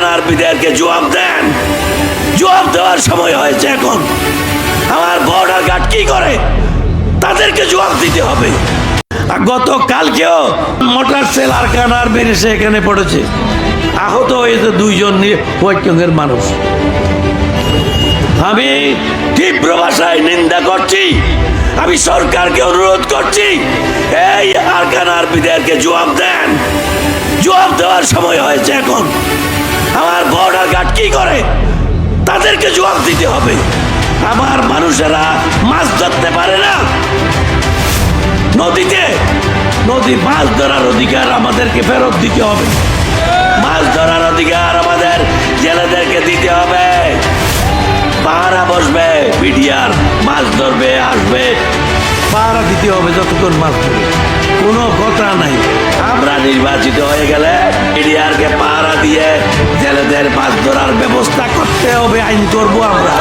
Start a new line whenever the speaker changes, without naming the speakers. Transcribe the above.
আরকানার বিদেরকে জবাব দেন। জবাব দেওয়ার সময় হয়েছে এখন। আমার বর্ডার গার্ড কি করে তাদেরকে জবাব দিতে হবে। গতকালকেও মোটর সেল আরকানার বেরিয়েছে, এখানে পড়েছে, আহত হয়েছে 2 জন হোয়াইটঙ্গের মানুষ। আমি তীব্র ভাষায় নিন্দা করছি। আমি সরকারকে অনুরোধ করছি, এই আরকানার বিদেরকে জবাব দেন। জবাব দেওয়ার সময় হয়েছে এখন। আমার বর্ডার গার্ড কি করে তাদেরকে জবাব দিতে হবে। আমার মানুষেরা মাছ ধরতে পারে না নদীতে, নদী মাছ ধরার অধিকার আমাদেরকে ফেরত দিতে হবে। মাছ ধরার অধিকার আমাদের জেলেদেরকে দিতে হবে। পাহারা বসবে, বিডিআর মাছ ধরবে, আসবে, পাহারা দিতে হবে যতক্ষণ মাছ ধরবে। কোনো কথা নাই। আমরা নির্বাচিত হয়ে গেলে বিডিআরকে পাহারা দিয়ে জেলেদের মাছ ধরার ব্যবস্থা করতে হবে। আইন করবো আমরা।